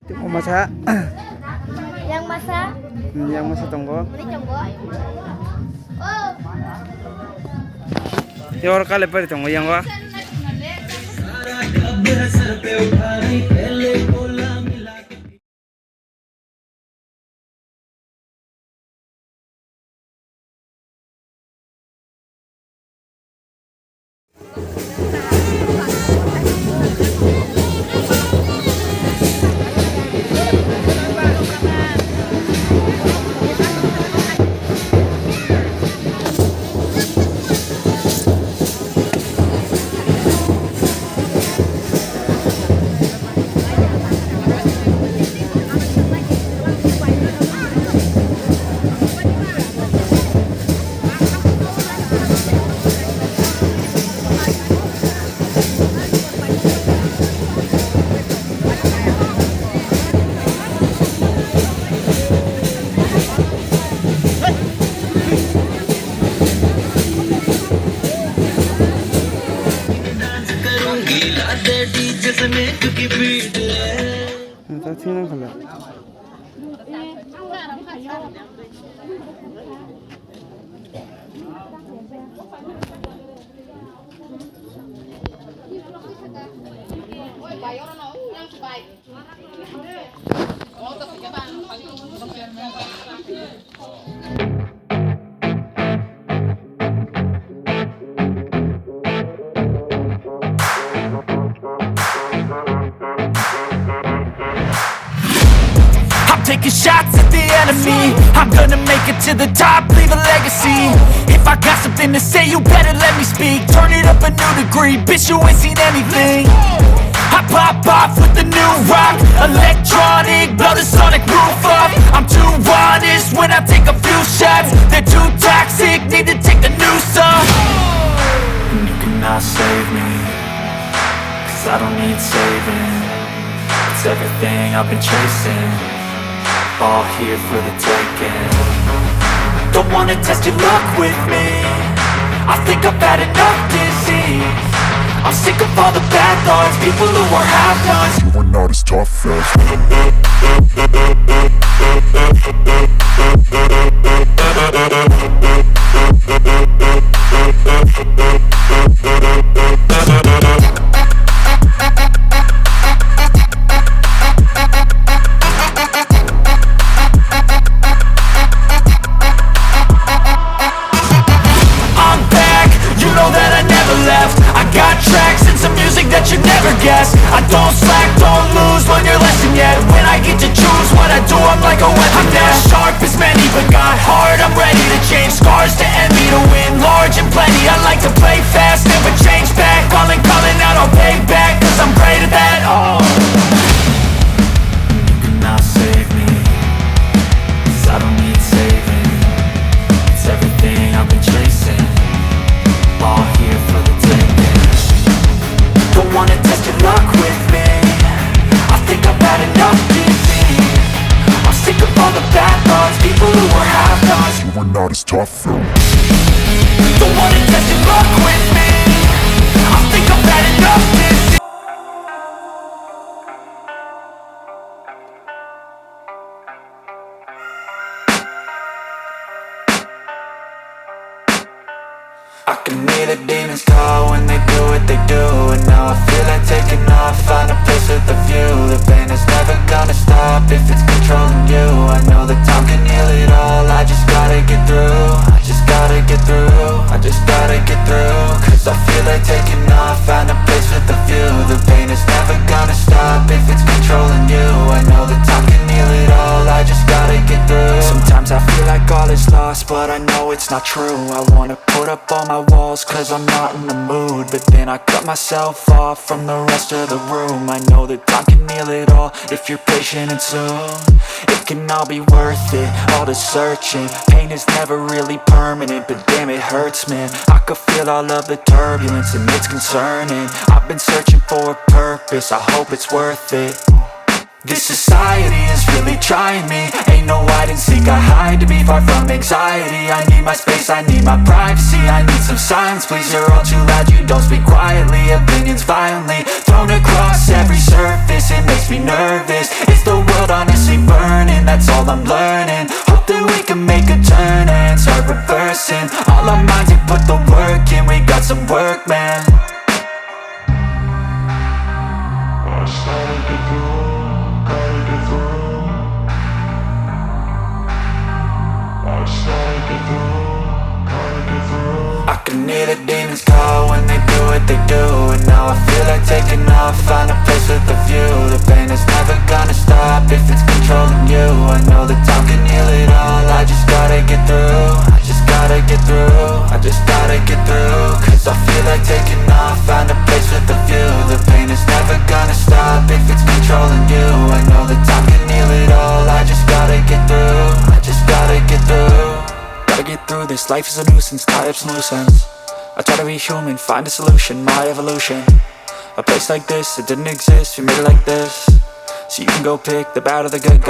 Tengok masak. Yang masak? Yang masak tonggo. Boleh coba. Oh. Ya orang kailabari tonggo yang wah. Tinggal kalau. Taking shots at the enemy. I'm gonna make it to the top, leave a legacy. If I got something to say, you better let me speak. Turn it up a new degree, bitch, you ain't seen anything. I pop off with the new rock, electronic, blow the sonic roof up. I'm too honest when I take a few shots. They're too toxic, need to take the noose off. And you cannot save me, cause I don't need saving. It's everything I've been chasing, all here for the taking. Don't wanna test your luck with me, I think I've had enough disease. I'm sick of all the bad thoughts, people who are half-nots. You are not as tough as I don't slack, don't lose, learn your lesson yet. When I get to choose what I do, I'm like a weapon. I'm not sharp as many, but got hard. I'm ready to change scars to envy, to win large and plenty. I like to play fast, never change back. Calling out, I'll pay back, cause I'm great at that. Oh, you cannot save me, cause I don't need saving. It's everything I've been chasing, all here for the taking. Don't wanna test your luck with me, I think I've had enough disease. I'm sick of all the bad thoughts, people who are half-nots. You are not as tough though. Don't wanna test your luck with me, I think I've had enough disease. I can hear the demons call when they do what they do. And now I feel like taking off, find a place with a view. The pain is never gonna stop if it's controlling you. I know that time can heal it all, I just gotta get through. I just gotta get through, I just gotta get through. Cause I feel like taking off, find a place with a view. The pain is never gonna stop if it's controlling you. I know that time can heal it all, I just gotta get through. Sometimes I feel like all is lost, but I know it's not true. I wanna put up all my walls cause I'm not in the mood, but then I cut myself off from the rest of the room. I know that time can heal it all if you're patient and soon. It can all be worth it, all the searching. Pain is never really permanent, but damn it hurts, man. I could feel all of the turbulence and it's concerning. I've been searching for a purpose, I hope it's worth it. This society is really trying me. Ain't no hide and seek, I hide to be far from anxiety. I need my space, I need my privacy. I need some silence, please, you're all too loud. You don't speak quietly, opinions violently thrown across every surface. It makes me nervous, it's the this life is a nuisance, tie up some loose ends. I try to be human, find a solution, my evolution. A place like this, it didn't exist, we made it like this. So you can go pick the bad or the good.